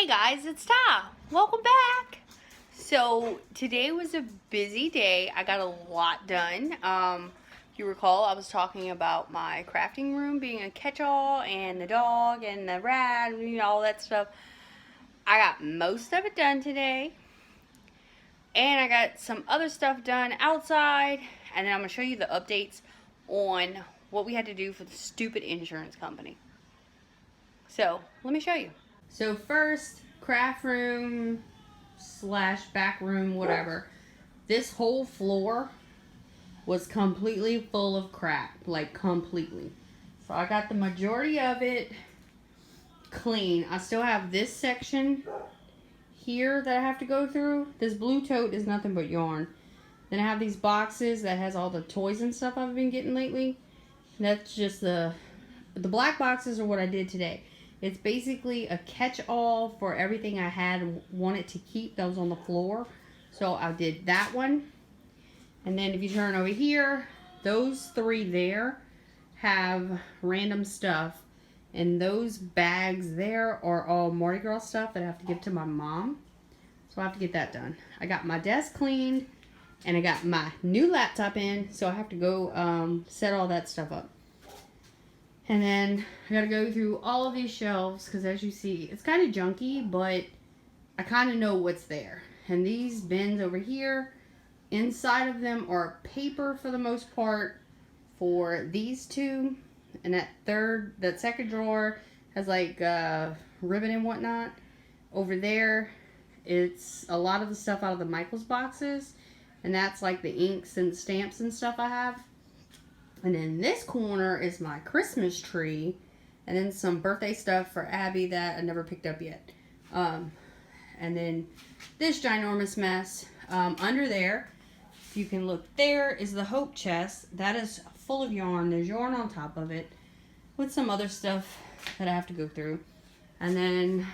Guys, it's Tom. Welcome back. So today was a busy day. I got a lot done. If you recall, I was talking about my crafting room being a catch-all and the dog and the rat and all that stuff. I got most of it done today. And I got some other stuff done outside. And then I'm going to show you the updates on what we had to do for the stupid insurance company. So, let me show you. So first, craft room slash back room, whatever. This whole floor was completely full of crap, like completely. So I got the majority of it clean. I still have this section here that I have to go through. This blue tote is nothing but yarn. Then I have these boxes that has all the toys and stuff I've been getting lately. That's just the black boxes are what I did today. It's basically a catch-all for everything I had wanted to keep that was on the floor. So I did that one. And then if you turn over here, those three there have random stuff. And those bags there are all Mardi Gras stuff that I have to give to my mom. So I have to get that done. I got my desk cleaned and I got my new laptop in. So I have to go set all that stuff up. And then I gotta go through all of these shelves because as you see, it's kind of junky, but I kind of know what's there. And these bins over here, inside of them are paper for the most part for these two. And that second drawer has like ribbon and whatnot. Over there, it's a lot of the stuff out of the Michaels boxes. And that's like the inks and stamps and stuff I have. And in this corner is my Christmas tree. And then some birthday stuff for Abby that I never picked up yet. And then this ginormous mess. Under there, if you can look, there is the Hope chest. That is full of yarn. There's yarn on top of it. With some other stuff that I have to go through. And then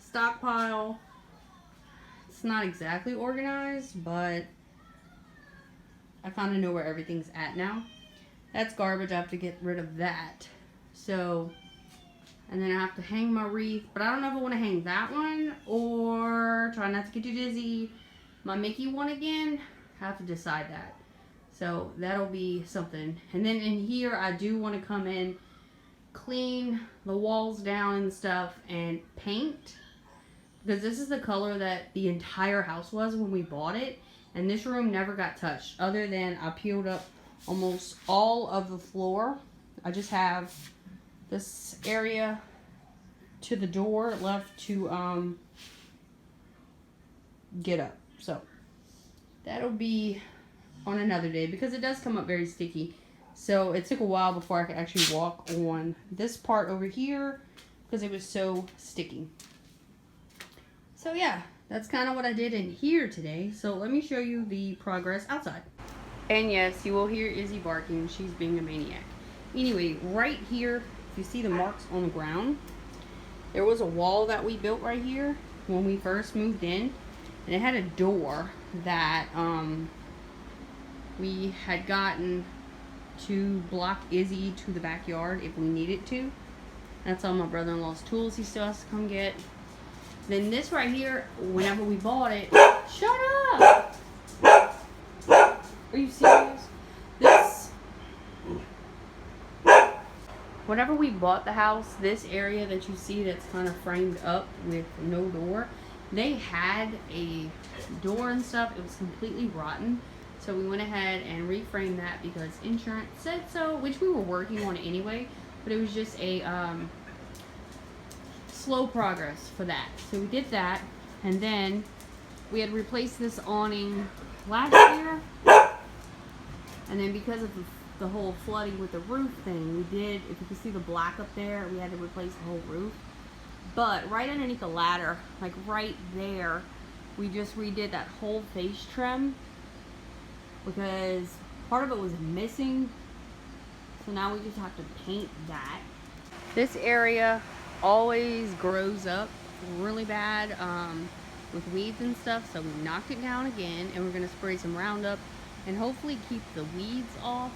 stockpile. It's not exactly organized, but I kind of know where everything's at now. That's garbage. I have to get rid of that. So, and then I have to hang my wreath. But I don't know if I want to hang that one or try not to get too dizzy. My Mickey one again. I have to decide that. So, that'll be something. And then in here, I do want to come in, clean the walls down and stuff, and paint. Because this is the color that the entire house was when we bought it. And this room never got touched. Other than I peeled up almost all of the floor. I just have this area to the door left to get up. So that'll be on another day because it does come up very sticky. So it took a while before I could actually walk on this part over here because it was so sticky. So yeah, that's kind of what I did in here today. So let me show you the progress outside. And yes, you will hear Izzy barking. She's being a maniac. Anyway, right here, if you see the marks on the ground, there was a wall that we built right here when we first moved in. And it had a door that we had gotten to block Izzy to the backyard if we needed to. That's all my brother-in-law's tools he still has to come get. Then this right here, whenever we bought it, shut up! Are you serious? Whenever we bought the house, this area that you see that's kind of framed up with no door, they had a door and stuff. It was completely rotten. So we went ahead and reframed that because insurance said so, which we were working on anyway. But it was just a slow progress for that. So we did that. And then we had replaced this awning last year. And then because of the whole flooding with the roof thing, we did, if you can see the black up there, we had to replace the whole roof. But right underneath the ladder, like right there, we just redid that whole face trim because part of it was missing. So now we just have to paint that. This area always grows up really bad with weeds and stuff, so we knocked it down again, and we're going to spray some Roundup and hopefully keep the weeds off.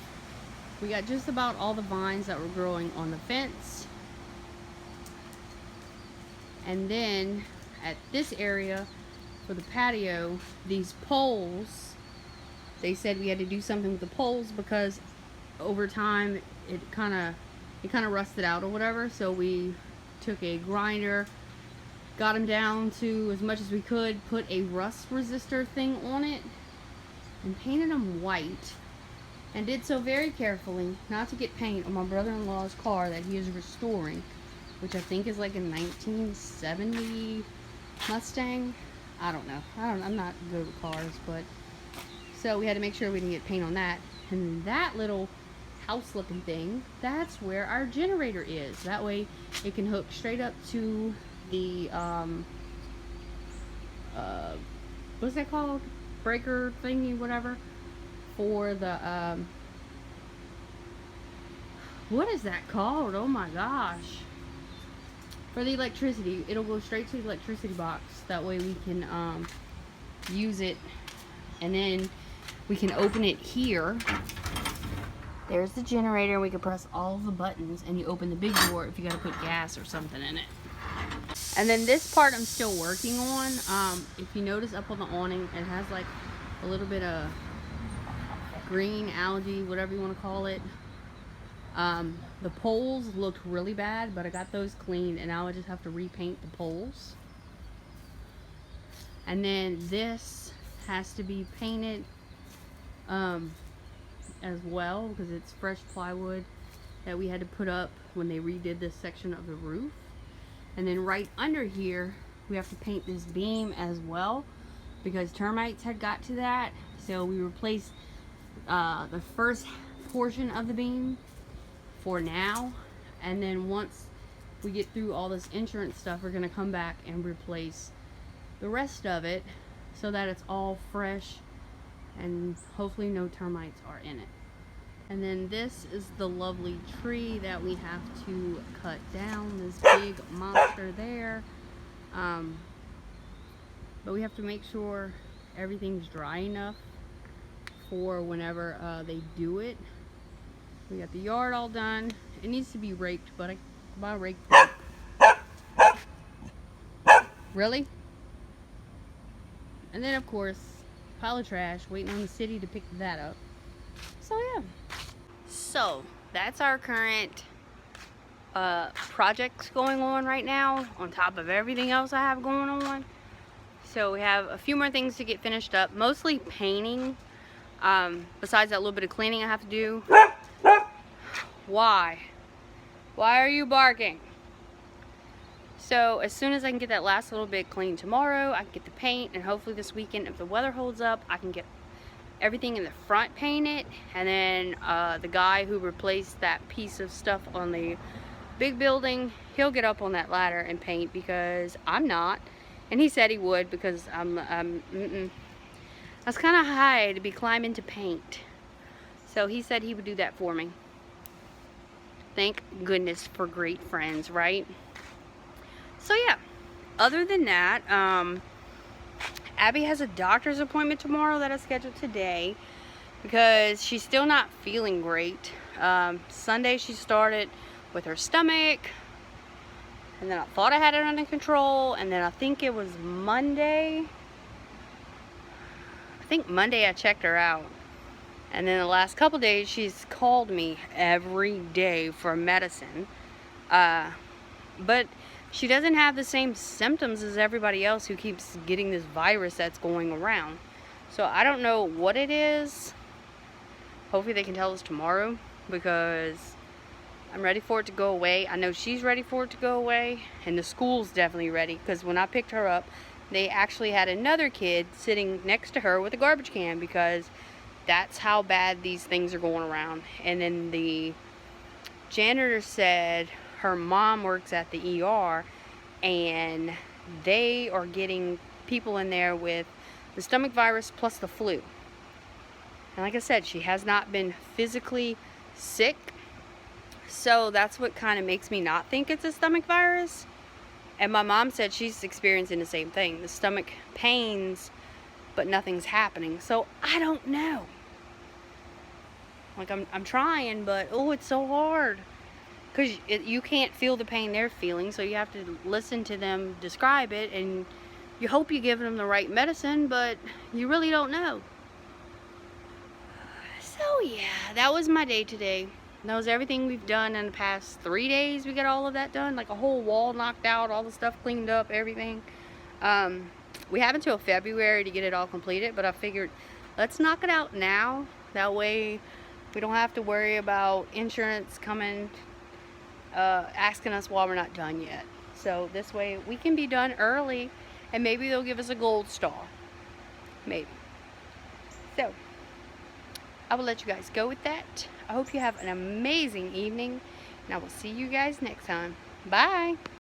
We got just about all the vines that were growing on the fence. And then at this area for the patio, these poles, they said we had to do something with the poles because over time it kind of rusted out or whatever. So we took a grinder, got them down to as much as we could, put a rust resistor thing on it, and painted them white. And did so very carefully, not to get paint on my brother-in-law's car that he is restoring, which I think is like a 1970 Mustang. I don't know. I'm not good with cars, but so we had to make sure we didn't get paint on that. And that little house-looking thing, that's where our generator is. That way, it can hook straight up to the what's that called? Breaker thingy, whatever. For the what is that called? Oh my gosh. For the electricity, it'll go straight to the electricity box. That way we can use it, and then we can open it here. There's the generator. We can press all the buttons, and you open the big door if you got to put gas or something in it. And then this part I'm still working on. If you notice up on the awning, it has like a little bit of green algae, whatever you want to call it. The poles looked really bad, but I got those cleaned, and now I just have to repaint the poles. And then this has to be painted as well, because it's fresh plywood that we had to put up when they redid this section of the roof. And then right under here we have to paint this beam as well, because termites had got to that. So we replaced the first portion of the beam for now, and then once we get through all this insurance stuff, we're gonna come back and replace the rest of it so that it's all fresh and hopefully no termites are in it. And then this is the lovely tree that we have to cut down, this big monster there. But we have to make sure everything's dry enough for whenever they do it. We got the yard all done. It needs to be raked, but I bought a rake. Really? And then of course, pile of trash, waiting on the city to pick that up. So yeah. So that's our current projects going on right now, on top of everything else I have going on. So we have a few more things to get finished up, mostly painting. Besides that little bit of cleaning I have to do. Why are you barking? So as soon as I can get that last little bit clean tomorrow, I can get the paint, and hopefully this weekend, if the weather holds up, I can get everything in the front painted. And then the guy who replaced that piece of stuff on the big building, he'll get up on that ladder and paint, because I'm not. And he said he would, because I was kind of high to be climbing to paint. So he said he would do that for me. Thank goodness for great friends, right? So yeah, other than that, Abby has a doctor's appointment tomorrow that I scheduled today because she's still not feeling great. Sunday she started with her stomach, and then I thought I had it under control, and then I think it was Monday. I think Monday I checked her out. And then the last couple days, she's called me every day for medicine. But she doesn't have the same symptoms as everybody else who keeps getting this virus that's going around. So I don't know what it is. Hopefully they can tell us tomorrow, because I'm ready for it to go away. I know she's ready for it to go away, and the school's definitely ready, because when I picked her up, they actually had another kid sitting next to her with a garbage can, because that's how bad these things are going around. And then the janitor said her mom works at the ER, and they are getting people in there with the stomach virus plus the flu. And like I said, she has not been physically sick, so that's what kind of makes me not think it's a stomach virus. And my mom said she's experiencing the same thing, the stomach pains, but nothing's happening. So I don't know. Like I'm trying, but oh, it's so hard. because you can't feel the pain they're feeling, so you have to listen to them describe it, and you hope you give them the right medicine, but you really don't know. So yeah, that was my day today. That was everything we've done in the past 3 days. We got all of that done, like a whole wall knocked out, all the stuff cleaned up, everything. We have until February to get it all completed, but I figured let's knock it out now. That way we don't have to worry about insurance coming asking us why we're not done yet. So this way we can be done early, and maybe they'll give us a gold star. Maybe. So I will let you guys go with that. I hope you have an amazing evening, and I will see you guys next time. Bye.